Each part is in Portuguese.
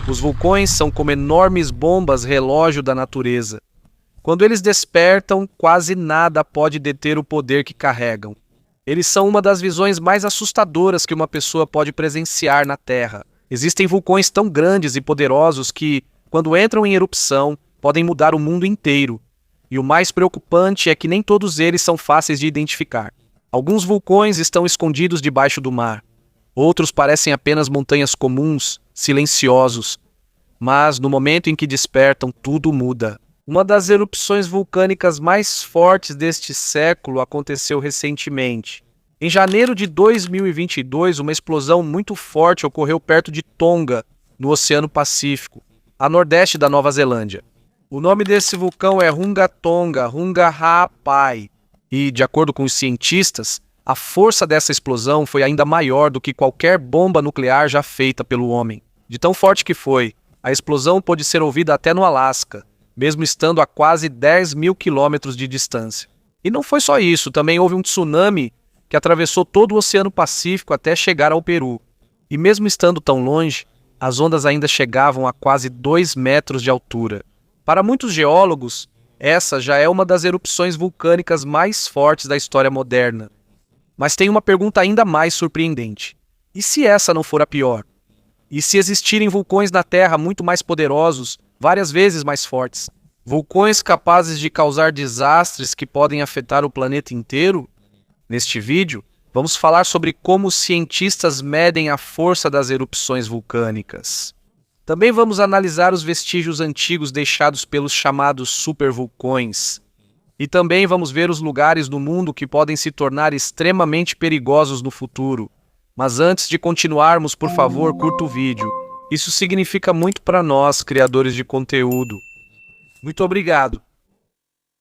Os vulcões são como enormes bombas relógio da natureza. Quando eles despertam, quase nada pode deter o poder que carregam. Eles são uma das visões mais assustadoras que uma pessoa pode presenciar na Terra. Existem vulcões tão grandes e poderosos que, quando entram em erupção, podem mudar o mundo inteiro. E o mais preocupante é que nem todos eles são fáceis de identificar. Alguns vulcões estão escondidos debaixo do mar. Outros parecem apenas montanhas comuns, silenciosos. Mas, no momento em que despertam, tudo muda. Uma das erupções vulcânicas mais fortes deste século aconteceu recentemente. Em janeiro de 2022, uma explosão muito forte ocorreu perto de Tonga, no Oceano Pacífico, a nordeste da Nova Zelândia. O nome desse vulcão é Runga Tonga, Runga Ha'apai, e, de acordo com os cientistas, a força dessa explosão foi ainda maior do que qualquer bomba nuclear já feita pelo homem. De tão forte que foi, a explosão pôde ser ouvida até no Alasca, mesmo estando a quase 10 mil quilômetros de distância. E não foi só isso, também houve um tsunami que atravessou todo o Oceano Pacífico até chegar ao Peru. E mesmo estando tão longe, as ondas ainda chegavam a quase 2 metros de altura. Para muitos geólogos, essa já é uma das erupções vulcânicas mais fortes da história moderna. Mas tem uma pergunta ainda mais surpreendente. E se essa não for a pior? E se existirem vulcões na Terra muito mais poderosos, várias vezes mais fortes? Vulcões capazes de causar desastres que podem afetar o planeta inteiro? Neste vídeo, vamos falar sobre como os cientistas medem a força das erupções vulcânicas. Também vamos analisar os vestígios antigos deixados pelos chamados supervulcões. E também vamos ver os lugares no mundo que podem se tornar extremamente perigosos no futuro. Mas antes de continuarmos, por favor, curta o vídeo. Isso significa muito para nós, criadores de conteúdo. Muito obrigado.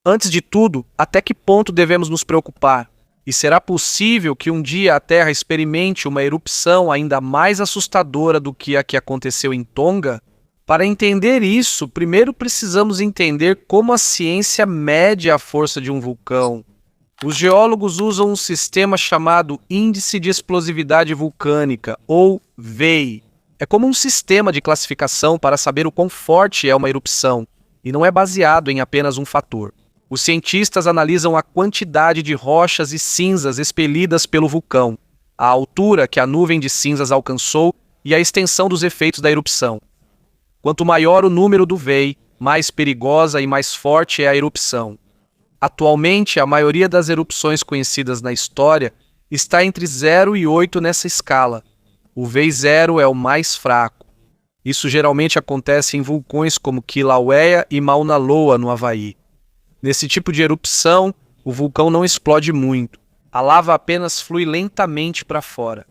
Antes de tudo, até que ponto devemos nos preocupar? E será possível que um dia a Terra experimente uma erupção ainda mais assustadora do que a que aconteceu em Tonga? Para entender isso, primeiro precisamos entender como a ciência mede a força de um vulcão. Os geólogos usam um sistema chamado Índice de Explosividade Vulcânica, ou VEI. É como um sistema de classificação para saber o quão forte é uma erupção, e não é baseado em apenas um fator. Os cientistas analisam a quantidade de rochas e cinzas expelidas pelo vulcão, a altura que a nuvem de cinzas alcançou e a extensão dos efeitos da erupção. Quanto maior o número do VEI, mais perigosa e mais forte é a erupção. Atualmente, a maioria das erupções conhecidas na história está entre 0 e 8 nessa escala. O VEI 0 é o mais fraco. Isso geralmente acontece em vulcões como Kilauea e Mauna Loa, no Havaí. Nesse tipo de erupção, o vulcão não explode muito. A lava apenas flui lentamente para fora.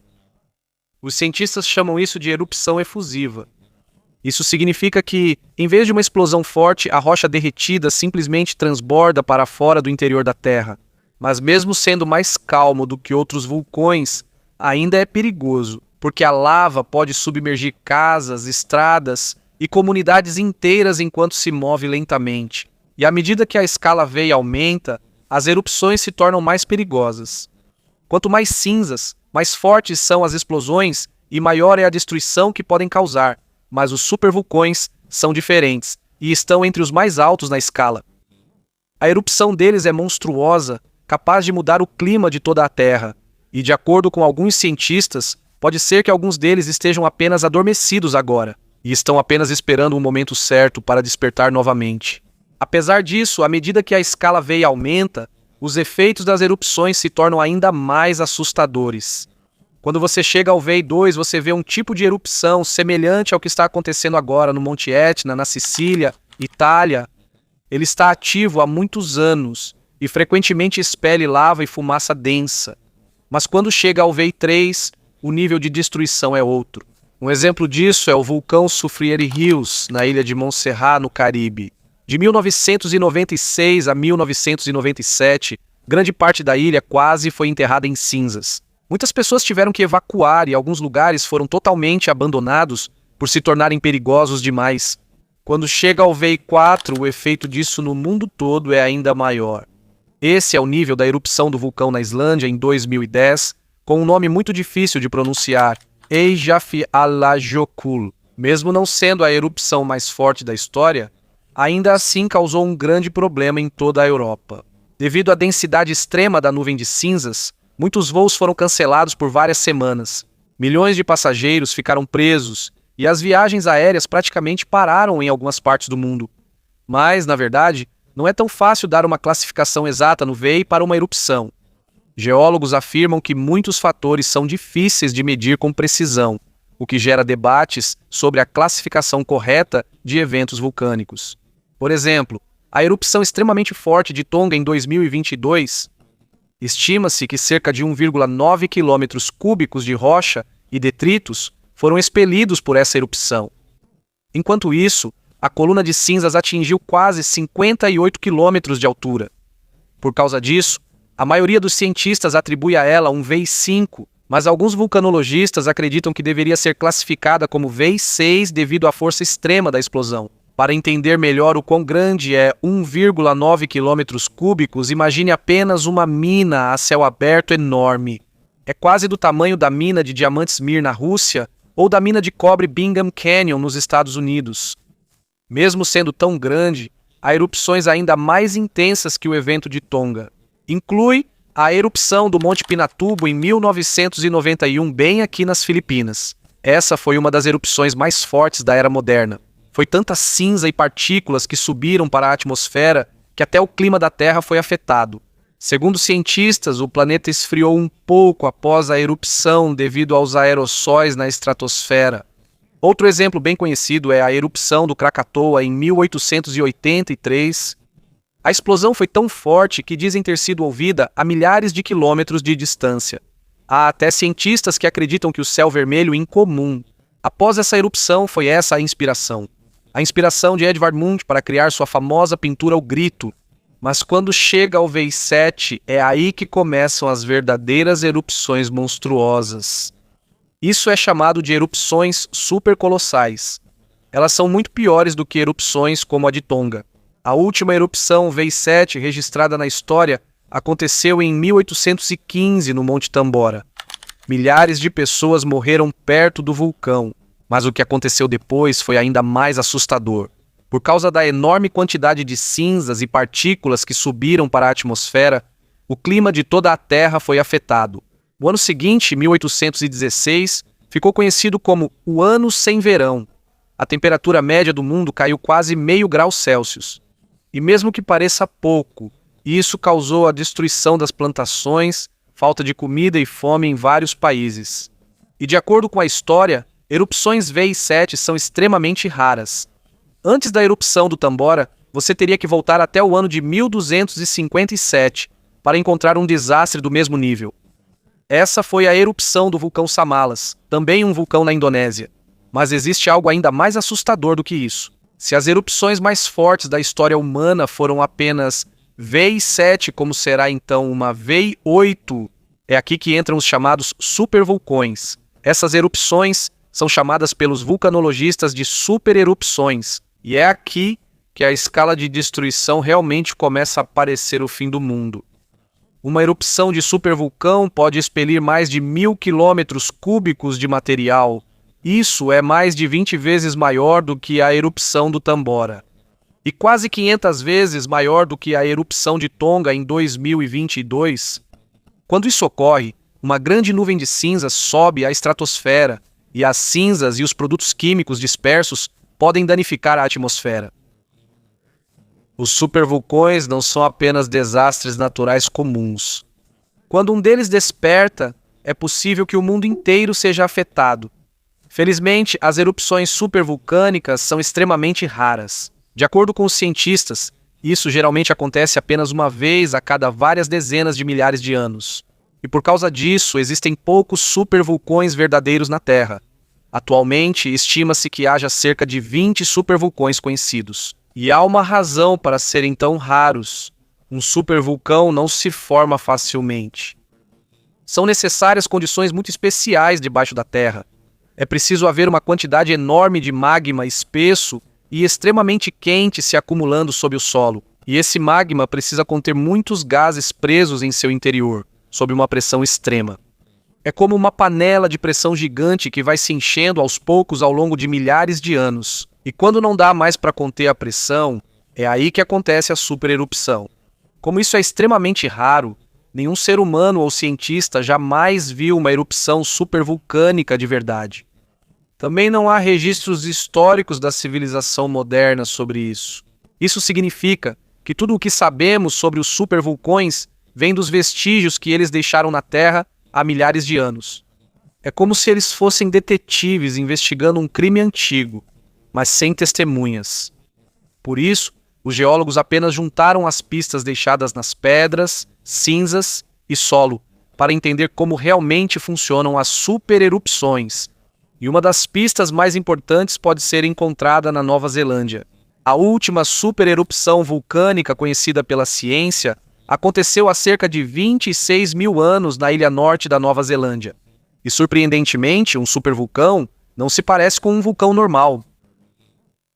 Os cientistas chamam isso de erupção efusiva. Isso significa que, em vez de uma explosão forte, a rocha derretida simplesmente transborda para fora do interior da Terra. Mas mesmo sendo mais calmo do que outros vulcões, ainda é perigoso, porque a lava pode submergir casas, estradas e comunidades inteiras enquanto se move lentamente. E à medida que a escala VEI aumenta, as erupções se tornam mais perigosas. Quanto mais cinzas, mais fortes são as explosões e maior é a destruição que podem causar. Mas os supervulcões são diferentes e estão entre os mais altos na escala. A erupção deles é monstruosa, capaz de mudar o clima de toda a Terra. E, de acordo com alguns cientistas, pode ser que alguns deles estejam apenas adormecidos agora e estão apenas esperando um momento certo para despertar novamente. Apesar disso, à medida que a escala VEI aumenta, os efeitos das erupções se tornam ainda mais assustadores. Quando você chega ao VEI 2, você vê um tipo de erupção semelhante ao que está acontecendo agora no Monte Etna, na Sicília, Itália. Ele está ativo há muitos anos e frequentemente expele lava e fumaça densa. Mas quando chega ao VEI 3, o nível de destruição é outro. Um exemplo disso é o vulcão Soufriere Hills, na ilha de Montserrat, no Caribe. De 1996 a 1997, grande parte da ilha quase foi enterrada em cinzas. Muitas pessoas tiveram que evacuar e alguns lugares foram totalmente abandonados por se tornarem perigosos demais. Quando chega ao VEI 4, o efeito disso no mundo todo é ainda maior. Esse é o nível da erupção do vulcão na Islândia em 2010, com um nome muito difícil de pronunciar, Eyjafjallajökull, Mesmo não sendo a erupção mais forte da história, ainda assim causou um grande problema em toda a Europa. Devido à densidade extrema da nuvem de cinzas, muitos voos foram cancelados por várias semanas. Milhões de passageiros ficaram presos e as viagens aéreas praticamente pararam em algumas partes do mundo. Mas, na verdade, não é tão fácil dar uma classificação exata no VEI para uma erupção. Geólogos afirmam que muitos fatores são difíceis de medir com precisão, o que gera debates sobre a classificação correta de eventos vulcânicos. Por exemplo, a erupção extremamente forte de Tonga em 2022, estima-se que cerca de 1,9 quilômetros cúbicos de rocha e detritos foram expelidos por essa erupção. Enquanto isso, a coluna de cinzas atingiu quase 58 quilômetros de altura. Por causa disso, a maioria dos cientistas atribui a ela um VEI 5, mas alguns vulcanologistas acreditam que deveria ser classificada como VEI 6 devido à força extrema da explosão. Para entender melhor o quão grande é 1,9 quilômetros cúbicos, imagine apenas uma mina a céu aberto enorme. É quase do tamanho da mina de diamantes Mir na Rússia ou da mina de cobre Bingham Canyon nos Estados Unidos. Mesmo sendo tão grande, há erupções ainda mais intensas que o evento de Tonga. Inclui a erupção do Monte Pinatubo em 1991, bem aqui nas Filipinas. Essa foi uma das erupções mais fortes da era moderna. Foi tanta cinza e partículas que subiram para a atmosfera que até o clima da Terra foi afetado. Segundo cientistas, o planeta esfriou um pouco após a erupção devido aos aerossóis na estratosfera. Outro exemplo bem conhecido é a erupção do Krakatoa em 1883. A explosão foi tão forte que dizem ter sido ouvida a milhares de quilômetros de distância. Há até cientistas que acreditam que o céu vermelho incomum, após essa erupção, foi essa a inspiração. A inspiração de Edvard Munch para criar sua famosa pintura O Grito. Mas quando chega ao VEI 7, é aí que começam as verdadeiras erupções monstruosas. Isso é chamado de erupções supercolossais. Elas são muito piores do que erupções como a de Tonga. A última erupção VEI 7 registrada na história aconteceu em 1815 no Monte Tambora. Milhares de pessoas morreram perto do vulcão, mas o que aconteceu depois foi ainda mais assustador. Por causa da enorme quantidade de cinzas e partículas que subiram para a atmosfera, o clima de toda a Terra foi afetado. O ano seguinte, 1816, ficou conhecido como o Ano Sem Verão. A temperatura média do mundo caiu quase meio grau Celsius. E mesmo que pareça pouco, isso causou a destruição das plantações, falta de comida e fome em vários países. E de acordo com a história, erupções VEI 7 são extremamente raras. Antes da erupção do Tambora, você teria que voltar até o ano de 1257 para encontrar um desastre do mesmo nível. Essa foi a erupção do vulcão Samalas, também um vulcão na Indonésia. Mas existe algo ainda mais assustador do que isso. Se as erupções mais fortes da história humana foram apenas VEI 7, como será então uma VEI 8? É aqui que entram os chamados supervulcões. Essas erupções são chamadas pelos vulcanologistas de supererupções. E é aqui que a escala de destruição realmente começa a parecer o fim do mundo. Uma erupção de supervulcão pode expelir mais de 1.000 quilômetros cúbicos de material. Isso é mais de 20 vezes maior do que a erupção do Tambora. E quase 500 vezes maior do que a erupção de Tonga em 2022. Quando isso ocorre, uma grande nuvem de cinzas sobe à estratosfera, e as cinzas e os produtos químicos dispersos podem danificar a atmosfera. Os supervulcões não são apenas desastres naturais comuns. Quando um deles desperta, é possível que o mundo inteiro seja afetado. Felizmente, as erupções supervulcânicas são extremamente raras. De acordo com os cientistas, isso geralmente acontece apenas uma vez a cada várias dezenas de milhares de anos. E por causa disso, existem poucos supervulcões verdadeiros na Terra. Atualmente, estima-se que haja cerca de 20 supervulcões conhecidos. E há uma razão para serem tão raros. Um supervulcão não se forma facilmente. São necessárias condições muito especiais debaixo da Terra. É preciso haver uma quantidade enorme de magma espesso e extremamente quente se acumulando sob o solo. E esse magma precisa conter muitos gases presos em seu interior, sob uma pressão extrema. É como uma panela de pressão gigante que vai se enchendo aos poucos ao longo de milhares de anos. E quando não dá mais para conter a pressão, é aí que acontece a supererupção. Como isso é extremamente raro, nenhum ser humano ou cientista jamais viu uma erupção supervulcânica de verdade. Também não há registros históricos da civilização moderna sobre isso. Isso significa que tudo o que sabemos sobre os supervulcões vem dos vestígios que eles deixaram na Terra há milhares de anos. É como se eles fossem detetives investigando um crime antigo, mas sem testemunhas. Por isso, os geólogos apenas juntaram as pistas deixadas nas pedras, cinzas e solo para entender como realmente funcionam as supererupções. E uma das pistas mais importantes pode ser encontrada na Nova Zelândia. A última supererupção vulcânica conhecida pela ciência aconteceu há cerca de 26 mil anos na ilha norte da Nova Zelândia. E, surpreendentemente, um supervulcão não se parece com um vulcão normal.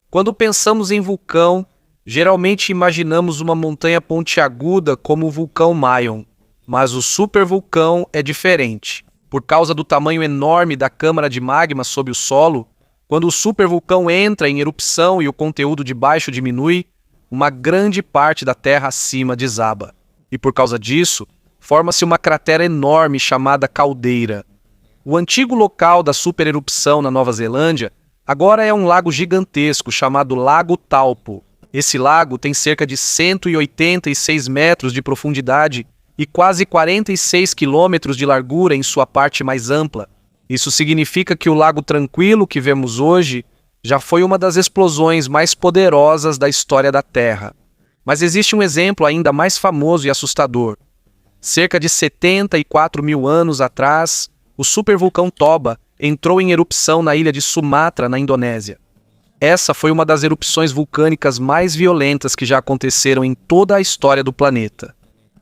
Quando pensamos em vulcão, geralmente imaginamos uma montanha pontiaguda como o vulcão Mayon. Mas o supervulcão é diferente. Por causa do tamanho enorme da câmara de magma sob o solo, quando o supervulcão entra em erupção e o conteúdo de baixo diminui, uma grande parte da terra acima desaba. E por causa disso, forma-se uma cratera enorme chamada caldeira. O antigo local da supererupção na Nova Zelândia agora é um lago gigantesco chamado Lago Taupo. Esse lago tem cerca de 186 metros de profundidade e quase 46 quilômetros de largura em sua parte mais ampla. Isso significa que o Lago Tranquilo que vemos hoje já foi uma das explosões mais poderosas da história da Terra. Mas existe um exemplo ainda mais famoso e assustador. Cerca de 74 mil anos atrás, o supervulcão Toba entrou em erupção na ilha de Sumatra, na Indonésia. Essa foi uma das erupções vulcânicas mais violentas que já aconteceram em toda a história do planeta.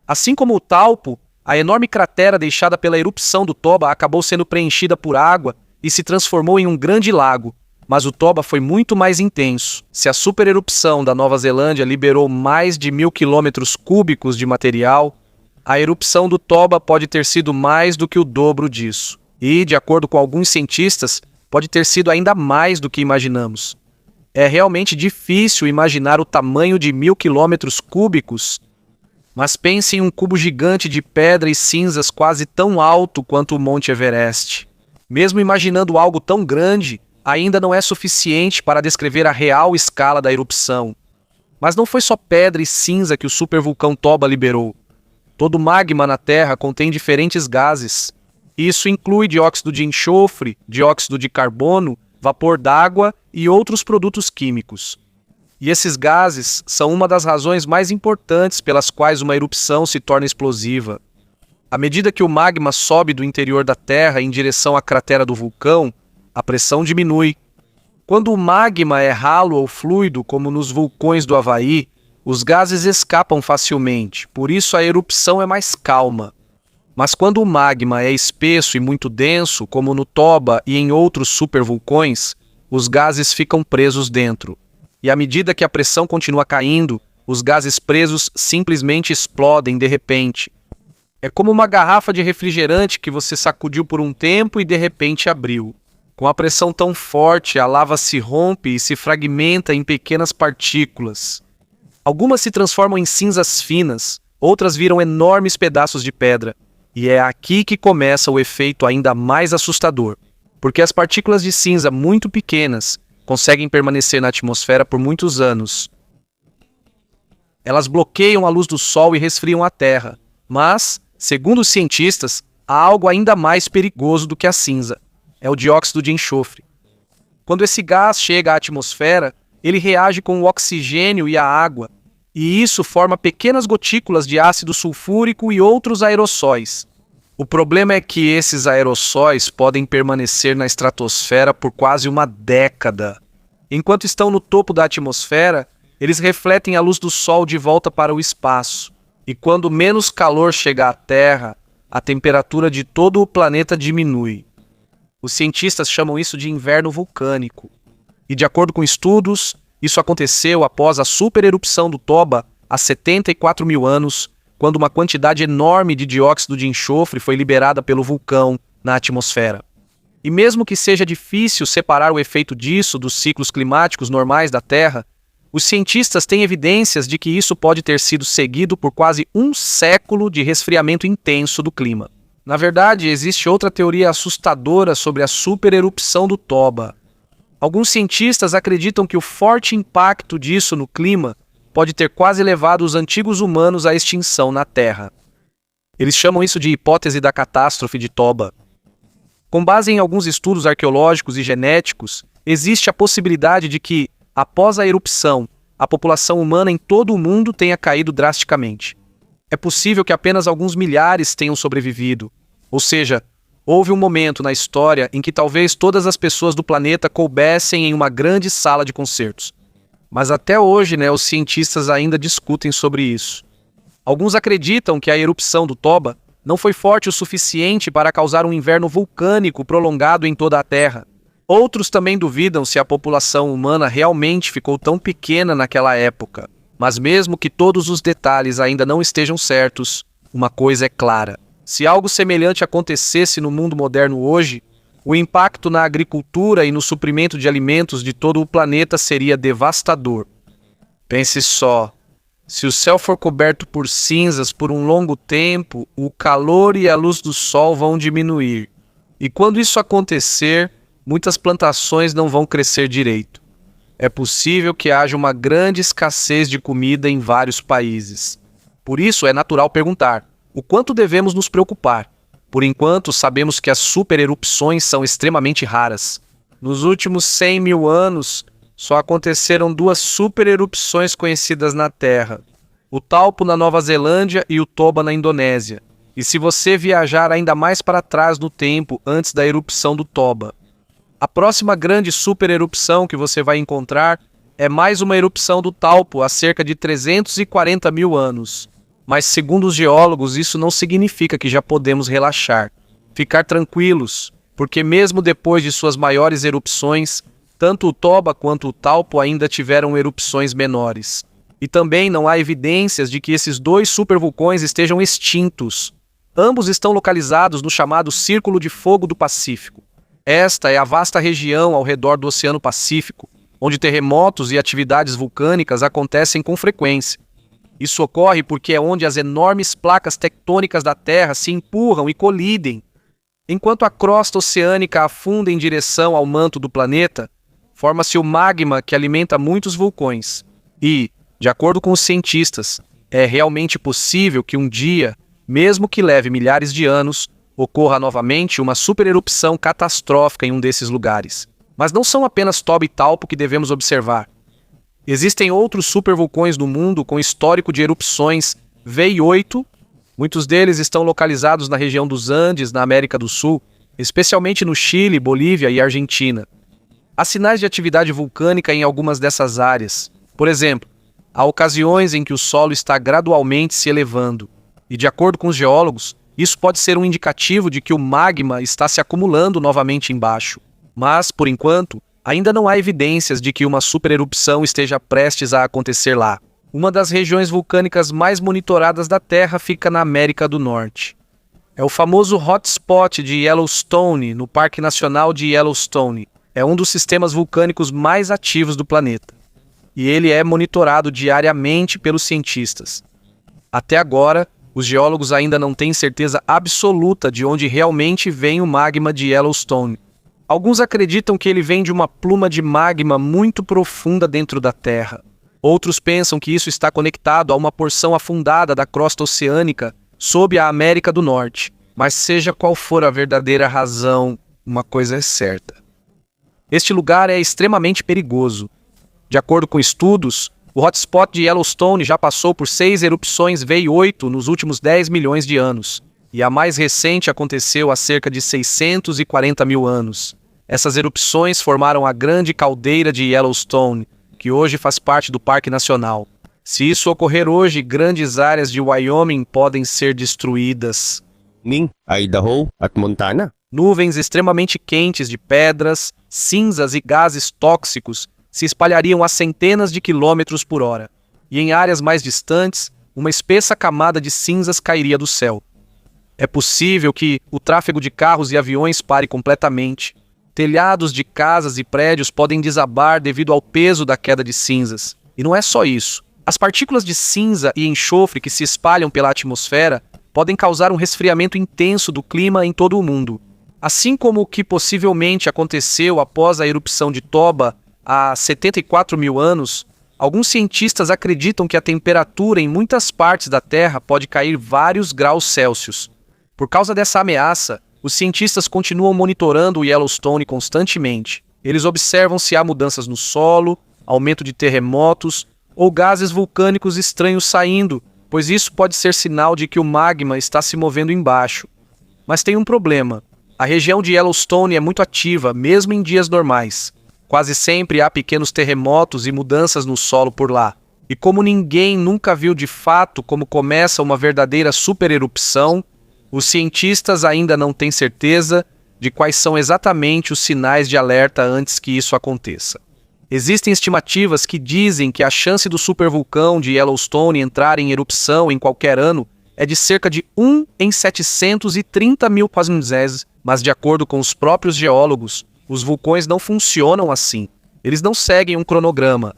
Assim como o Taupo, a enorme cratera deixada pela erupção do Toba acabou sendo preenchida por água e se transformou em um grande lago, mas o Toba foi muito mais intenso. Se a supererupção da Nova Zelândia liberou mais de 1.000 quilômetros cúbicos de material, a erupção do Toba pode ter sido mais do que o dobro disso. E, de acordo com alguns cientistas, pode ter sido ainda mais do que imaginamos. É realmente difícil imaginar o tamanho de 1.000 quilômetros cúbicos, mas pense em um cubo gigante de pedra e cinzas quase tão alto quanto o Monte Everest. Mesmo imaginando algo tão grande, ainda não é suficiente para descrever a real escala da erupção. Mas não foi só pedra e cinza que o supervulcão Toba liberou. Todo magma na Terra contém diferentes gases. Isso inclui dióxido de enxofre, dióxido de carbono, vapor d'água e outros produtos químicos. E esses gases são uma das razões mais importantes pelas quais uma erupção se torna explosiva. À medida que o magma sobe do interior da Terra em direção à cratera do vulcão, a pressão diminui. Quando o magma é ralo ou fluido, como nos vulcões do Havaí, os gases escapam facilmente, por isso a erupção é mais calma. Mas quando o magma é espesso e muito denso, como no Toba e em outros supervulcões, os gases ficam presos dentro. E à medida que a pressão continua caindo, os gases presos simplesmente explodem de repente. É como uma garrafa de refrigerante que você sacudiu por um tempo e de repente abriu. Com a pressão tão forte, a lava se rompe e se fragmenta em pequenas partículas. Algumas se transformam em cinzas finas, outras viram enormes pedaços de pedra. E é aqui que começa o efeito ainda mais assustador, porque as partículas de cinza muito pequenas conseguem permanecer na atmosfera por muitos anos. Elas bloqueiam a luz do Sol e resfriam a Terra, mas, segundo os cientistas, há algo ainda mais perigoso do que a cinza. É o dióxido de enxofre. Quando esse gás chega à atmosfera, ele reage com o oxigênio e a água, e isso forma pequenas gotículas de ácido sulfúrico e outros aerossóis. O problema é que esses aerossóis podem permanecer na estratosfera por quase uma década. Enquanto estão no topo da atmosfera, eles refletem a luz do Sol de volta para o espaço. E quando menos calor chega à Terra, a temperatura de todo o planeta diminui. Os cientistas chamam isso de inverno vulcânico. E de acordo com estudos, isso aconteceu após a supererupção do Toba há 74 mil anos, quando uma quantidade enorme de dióxido de enxofre foi liberada pelo vulcão, na atmosfera. E mesmo que seja difícil separar o efeito disso dos ciclos climáticos normais da Terra, os cientistas têm evidências de que isso pode ter sido seguido por quase um século de resfriamento intenso do clima. Na verdade, existe outra teoria assustadora sobre a supererupção do Toba. Alguns cientistas acreditam que o forte impacto disso no clima pode ter quase levado os antigos humanos à extinção na Terra. Eles chamam isso de hipótese da catástrofe de Toba. Com base em alguns estudos arqueológicos e genéticos, existe a possibilidade de que, após a erupção, a população humana em todo o mundo tenha caído drasticamente. É possível que apenas alguns milhares tenham sobrevivido. Ou seja, houve um momento na história em que talvez todas as pessoas do planeta coubessem em uma grande sala de concertos. Mas até hoje, os cientistas ainda discutem sobre isso. Alguns acreditam que a erupção do Toba não foi forte o suficiente para causar um inverno vulcânico prolongado em toda a Terra. Outros também duvidam se a população humana realmente ficou tão pequena naquela época. Mas mesmo que todos os detalhes ainda não estejam certos, uma coisa é clara. Se algo semelhante acontecesse no mundo moderno hoje, o impacto na agricultura e no suprimento de alimentos de todo o planeta seria devastador. Pense só. Se o céu for coberto por cinzas por um longo tempo, o calor e a luz do sol vão diminuir. E quando isso acontecer, muitas plantações não vão crescer direito. É possível que haja uma grande escassez de comida em vários países. Por isso, é natural perguntar: o quanto devemos nos preocupar? Por enquanto, sabemos que as supererupções são extremamente raras. Nos últimos 100 mil anos, só aconteceram 2 supererupções conhecidas na Terra: o Taupo na Nova Zelândia e o Toba na Indonésia. E se você viajar ainda mais para trás no tempo, antes da erupção do Toba, a próxima grande supererupção que você vai encontrar é mais uma erupção do Taupo há cerca de 340 mil anos. Mas, segundo os geólogos, isso não significa que já podemos relaxar. Ficar tranquilos, porque mesmo depois de suas maiores erupções, tanto o Toba quanto o Taupo ainda tiveram erupções menores. E também não há evidências de que esses 2 supervulcões estejam extintos. Ambos estão localizados no chamado Círculo de Fogo do Pacífico. Esta é a vasta região ao redor do Oceano Pacífico, onde terremotos e atividades vulcânicas acontecem com frequência. Isso ocorre porque é onde as enormes placas tectônicas da Terra se empurram e colidem. Enquanto a crosta oceânica afunda em direção ao manto do planeta, forma-se o magma que alimenta muitos vulcões. E, de acordo com os cientistas, é realmente possível que um dia, mesmo que leve milhares de anos, ocorra novamente uma supererupção catastrófica em um desses lugares. Mas não são apenas Toba e Taupo que devemos observar. Existem outros supervulcões no mundo com histórico de erupções V8. Muitos deles estão localizados na região dos Andes, na América do Sul, especialmente no Chile, Bolívia e Argentina. Há sinais de atividade vulcânica em algumas dessas áreas. Por exemplo, há ocasiões em que o solo está gradualmente se elevando. E, de acordo com os geólogos, isso pode ser um indicativo de que o magma está se acumulando novamente embaixo. Mas, por enquanto, ainda não há evidências de que uma supererupção esteja prestes a acontecer lá. Uma das regiões vulcânicas mais monitoradas da Terra fica na América do Norte. É o famoso hotspot de Yellowstone, no Parque Nacional de Yellowstone. É um dos sistemas vulcânicos mais ativos do planeta. E ele é monitorado diariamente pelos cientistas. Até agora, os geólogos ainda não têm certeza absoluta de onde realmente vem o magma de Yellowstone. Alguns acreditam que ele vem de uma pluma de magma muito profunda dentro da Terra. Outros pensam que isso está conectado a uma porção afundada da crosta oceânica sob a América do Norte. Mas seja qual for a verdadeira razão, uma coisa é certa: este lugar é extremamente perigoso. De acordo com estudos, o hotspot de Yellowstone já passou por 6 erupções V8 nos últimos 10 milhões de anos. E a mais recente aconteceu há cerca de 640 mil anos. Essas erupções formaram a grande caldeira de Yellowstone, que hoje faz parte do Parque Nacional. Se isso ocorrer hoje, grandes áreas de Wyoming podem ser destruídas. Idaho at Montana. Nuvens extremamente quentes de pedras, cinzas e gases tóxicos se espalhariam a centenas de quilômetros por hora. E em áreas mais distantes, uma espessa camada de cinzas cairia do céu. É possível que o tráfego de carros e aviões pare completamente. Telhados de casas e prédios podem desabar devido ao peso da queda de cinzas. E não é só isso. As partículas de cinza e enxofre que se espalham pela atmosfera podem causar um resfriamento intenso do clima em todo o mundo. Assim como o que possivelmente aconteceu após a erupção de Toba há 74 mil anos, alguns cientistas acreditam que a temperatura em muitas partes da Terra pode cair vários graus Celsius. Por causa dessa ameaça, os cientistas continuam monitorando o Yellowstone constantemente. Eles observam se há mudanças no solo, aumento de terremotos ou gases vulcânicos estranhos saindo, pois isso pode ser sinal de que o magma está se movendo embaixo. Mas tem um problema. A região de Yellowstone é muito ativa, mesmo em dias normais. Quase sempre há pequenos terremotos e mudanças no solo por lá. E como ninguém nunca viu de fato como começa uma verdadeira supererupção, os cientistas ainda não têm certeza de quais são exatamente os sinais de alerta antes que isso aconteça. Existem estimativas que dizem que a chance do supervulcão de Yellowstone entrar em erupção em qualquer ano é de cerca de 1 em 730 mil vezes, mas de acordo com os próprios geólogos, os vulcões não funcionam assim. Eles não seguem um cronograma.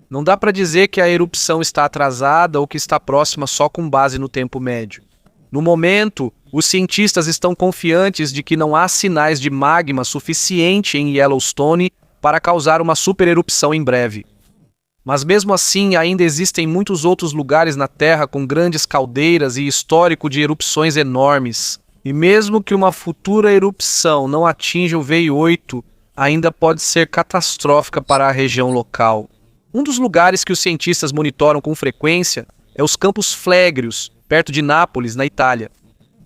Não dá para dizer que a erupção está atrasada ou que está próxima só com base no tempo médio. No momento, os cientistas estão confiantes de que não há sinais de magma suficiente em Yellowstone para causar uma supererupção em breve. Mas mesmo assim, ainda existem muitos outros lugares na Terra com grandes caldeiras e histórico de erupções enormes. E mesmo que uma futura erupção não atinja o VI8, ainda pode ser catastrófica para a região local. Um dos lugares que os cientistas monitoram com frequência é os Campos Flegrios, perto de Nápoles, na Itália.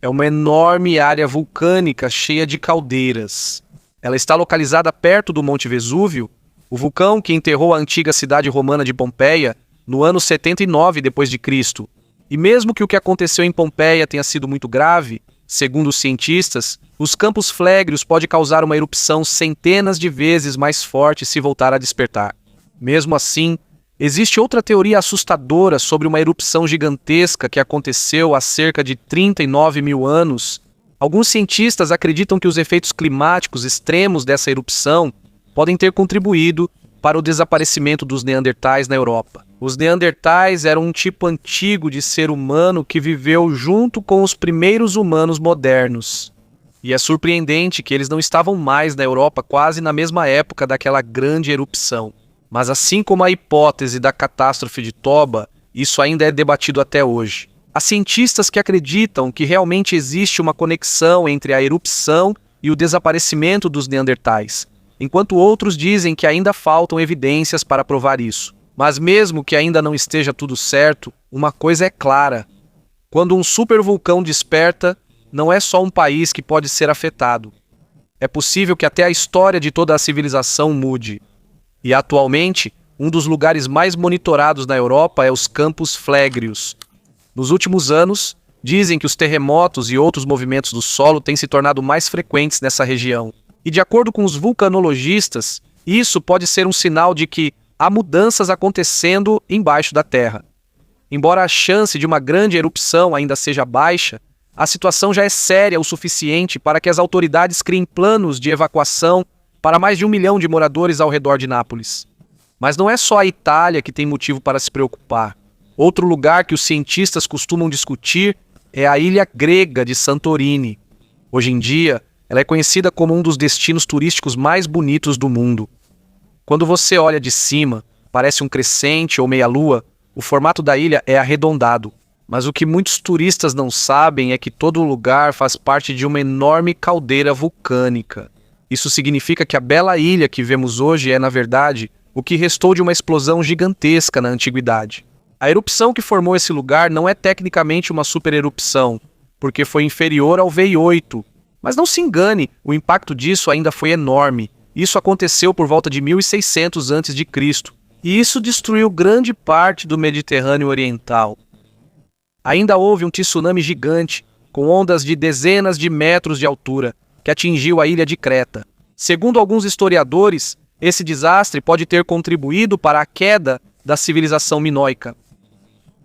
É uma enorme área vulcânica cheia de caldeiras. Ela está localizada perto do Monte Vesúvio, o vulcão que enterrou a antiga cidade romana de Pompeia no ano 79 d.C. E mesmo que o que aconteceu em Pompeia tenha sido muito grave, segundo os cientistas, os Campos Flegrios pode causar uma erupção centenas de vezes mais forte se voltar a despertar. Mesmo assim, existe outra teoria assustadora sobre uma erupção gigantesca que aconteceu há cerca de 39 mil anos. Alguns cientistas acreditam que os efeitos climáticos extremos dessa erupção podem ter contribuído para o desaparecimento dos Neandertais na Europa. Os Neandertais eram um tipo antigo de ser humano que viveu junto com os primeiros humanos modernos. E é surpreendente que eles não estavam mais na Europa quase na mesma época daquela grande erupção. Mas assim como a hipótese da catástrofe de Toba, isso ainda é debatido até hoje. Há cientistas que acreditam que realmente existe uma conexão entre a erupção e o desaparecimento dos Neandertais, enquanto outros dizem que ainda faltam evidências para provar isso. Mas mesmo que ainda não esteja tudo certo, uma coisa é clara. Quando um supervulcão desperta, não é só um país que pode ser afetado. É possível que até a história de toda a civilização mude. E atualmente, um dos lugares mais monitorados na Europa é os Campos Flegrios. Nos últimos anos, dizem que os terremotos e outros movimentos do solo têm se tornado mais frequentes nessa região. E de acordo com os vulcanologistas, isso pode ser um sinal de que há mudanças acontecendo embaixo da Terra. Embora a chance de uma grande erupção ainda seja baixa, a situação já é séria o suficiente para que as autoridades criem planos de evacuação para mais de 1 milhão de moradores ao redor de Nápoles. Mas não é só a Itália que tem motivo para se preocupar. Outro lugar que os cientistas costumam discutir é a ilha grega de Santorini. Hoje em dia, ela é conhecida como um dos destinos turísticos mais bonitos do mundo. Quando você olha de cima, parece um crescente ou meia-lua, o formato da ilha é arredondado. Mas o que muitos turistas não sabem é que todo o lugar faz parte de uma enorme caldeira vulcânica. Isso significa que a bela ilha que vemos hoje é, na verdade, o que restou de uma explosão gigantesca na antiguidade. A erupção que formou esse lugar não é tecnicamente uma supererupção, porque foi inferior ao VI8. Mas não se engane, o impacto disso ainda foi enorme. Isso aconteceu por volta de 1600 a.C., e isso destruiu grande parte do Mediterrâneo Oriental. Ainda houve um tsunami gigante, com ondas de dezenas de metros de altura, que atingiu a ilha de Creta. Segundo alguns historiadores, esse desastre pode ter contribuído para a queda da civilização minoica.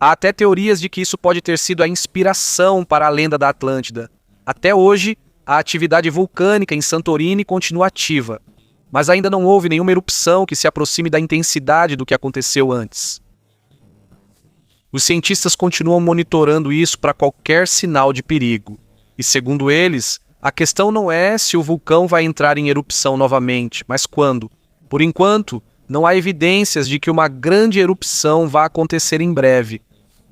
Há até teorias de que isso pode ter sido a inspiração para a lenda da Atlântida. Até hoje, a atividade vulcânica em Santorini continua ativa, mas ainda não houve nenhuma erupção que se aproxime da intensidade do que aconteceu antes. Os cientistas continuam monitorando isso para qualquer sinal de perigo. E segundo eles, a questão não é se o vulcão vai entrar em erupção novamente, mas quando. Por enquanto, não há evidências de que uma grande erupção vá acontecer em breve.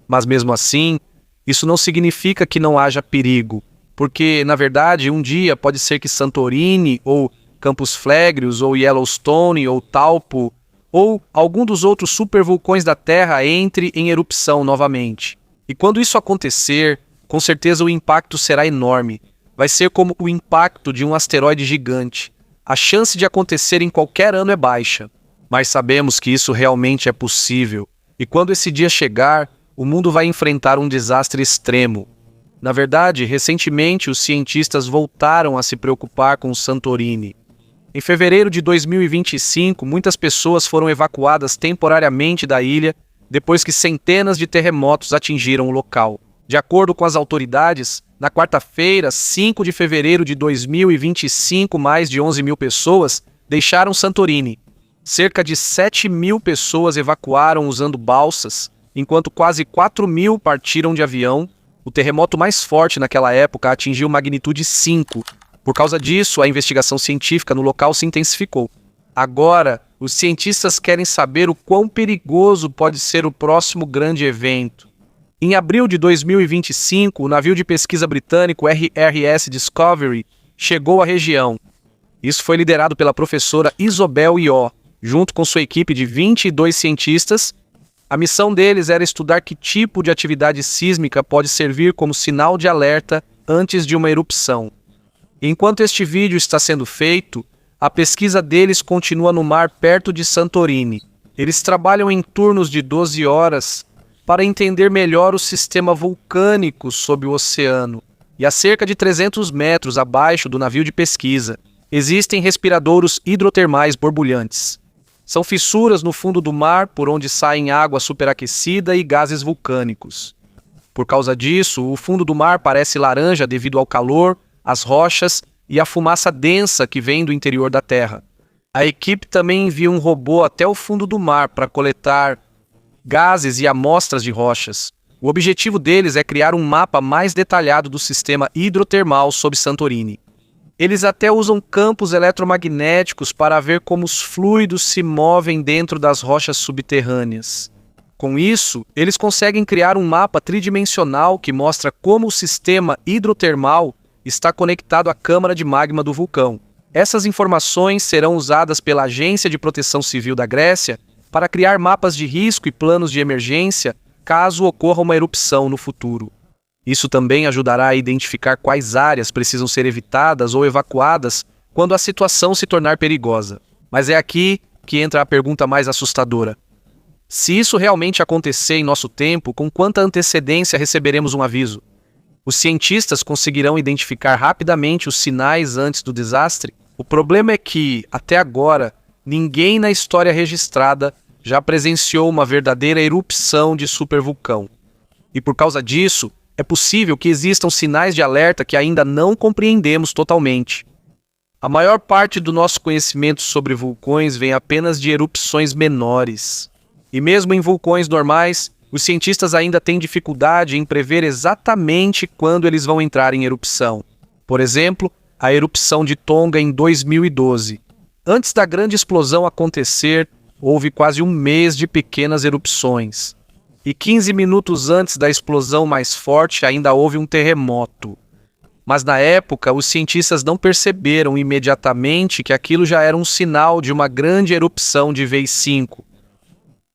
Mas mesmo assim, isso não significa que não haja perigo, porque, na verdade, um dia pode ser que Santorini, ou Campos Flegrios, ou Yellowstone, ou Taupo, ou algum dos outros supervulcões da Terra entre em erupção novamente. E quando isso acontecer, com certeza o impacto será enorme. Vai ser como o impacto de um asteroide gigante. A chance de acontecer em qualquer ano é baixa, mas sabemos que isso realmente é possível. E quando esse dia chegar, o mundo vai enfrentar um desastre extremo. Na verdade, recentemente os cientistas voltaram a se preocupar com Santorini. Em fevereiro de 2025, muitas pessoas foram evacuadas temporariamente da ilha depois que centenas de terremotos atingiram o local. De acordo com as autoridades, na quarta-feira, 5 de fevereiro de 2025, mais de 11 mil pessoas deixaram Santorini. Cerca de 7 mil pessoas evacuaram usando balsas, enquanto quase 4 mil partiram de avião. O terremoto mais forte naquela época atingiu magnitude 5. Por causa disso, a investigação científica no local se intensificou. Agora, os cientistas querem saber o quão perigoso pode ser o próximo grande evento. Em abril de 2025, o navio de pesquisa britânico RRS Discovery chegou à região. Isso foi liderado pela professora Isobel Ió, junto com sua equipe de 22 cientistas. A missão deles era estudar que tipo de atividade sísmica pode servir como sinal de alerta antes de uma erupção. Enquanto este vídeo está sendo feito, a pesquisa deles continua no mar perto de Santorini. Eles trabalham em turnos de 12 horas para entender melhor o sistema vulcânico sob o oceano. E a cerca de 300 metros abaixo do navio de pesquisa, existem respiradouros hidrotermais borbulhantes. São fissuras no fundo do mar por onde saem água superaquecida e gases vulcânicos. Por causa disso, o fundo do mar parece laranja devido ao calor, às rochas e à fumaça densa que vem do interior da Terra. A equipe também envia um robô até o fundo do mar para coletar gases e amostras de rochas. O objetivo deles é criar um mapa mais detalhado do sistema hidrotermal sob Santorini. Eles até usam campos eletromagnéticos para ver como os fluidos se movem dentro das rochas subterrâneas. Com isso, eles conseguem criar um mapa tridimensional que mostra como o sistema hidrotermal está conectado à câmara de magma do vulcão. Essas informações serão usadas pela Agência de Proteção Civil da Grécia para criar mapas de risco e planos de emergência caso ocorra uma erupção no futuro. Isso também ajudará a identificar quais áreas precisam ser evitadas ou evacuadas quando a situação se tornar perigosa. Mas é aqui que entra a pergunta mais assustadora. Se isso realmente acontecer em nosso tempo, com quanta antecedência receberemos um aviso? Os cientistas conseguirão identificar rapidamente os sinais antes do desastre? O problema é que, até agora, ninguém na história registrada já presenciou uma verdadeira erupção de supervulcão. E por causa disso, é possível que existam sinais de alerta que ainda não compreendemos totalmente. A maior parte do nosso conhecimento sobre vulcões vem apenas de erupções menores. E mesmo em vulcões normais, os cientistas ainda têm dificuldade em prever exatamente quando eles vão entrar em erupção. Por exemplo, a erupção de Tonga em 2012. Antes da grande explosão acontecer, houve quase um mês de pequenas erupções. E 15 minutos antes da explosão mais forte ainda houve um terremoto. Mas na época, os cientistas não perceberam imediatamente que aquilo já era um sinal de uma grande erupção de V5.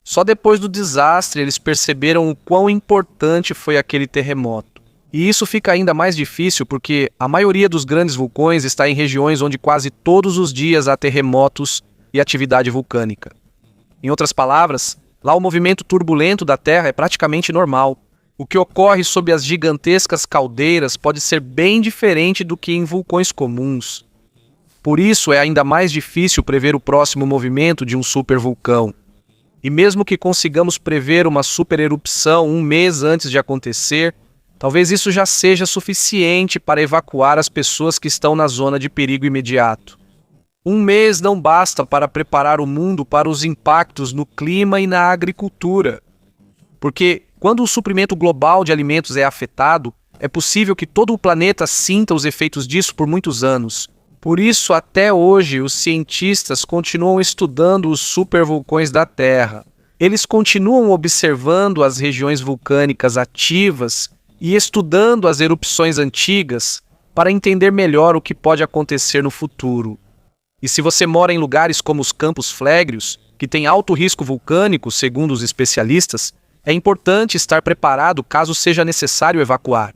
Só depois do desastre eles perceberam o quão importante foi aquele terremoto. E isso fica ainda mais difícil porque a maioria dos grandes vulcões está em regiões onde quase todos os dias há terremotos e atividade vulcânica. Em outras palavras, lá o movimento turbulento da Terra é praticamente normal. O que ocorre sob as gigantescas caldeiras pode ser bem diferente do que em vulcões comuns. Por isso é ainda mais difícil prever o próximo movimento de um supervulcão. E mesmo que consigamos prever uma supererupção um mês antes de acontecer, talvez isso já seja suficiente para evacuar as pessoas que estão na zona de perigo imediato. Um mês não basta para preparar o mundo para os impactos no clima e na agricultura. Porque quando o suprimento global de alimentos é afetado, é possível que todo o planeta sinta os efeitos disso por muitos anos. Por isso, até hoje, os cientistas continuam estudando os supervulcões da Terra. Eles continuam observando as regiões vulcânicas ativas e estudando as erupções antigas para entender melhor o que pode acontecer no futuro. E se você mora em lugares como os Campos Flegrios, que têm alto risco vulcânico, segundo os especialistas, é importante estar preparado caso seja necessário evacuar.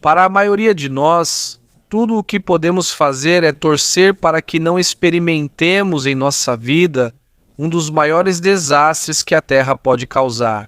Para a maioria de nós, tudo o que podemos fazer é torcer para que não experimentemos em nossa vida um dos maiores desastres que a Terra pode causar.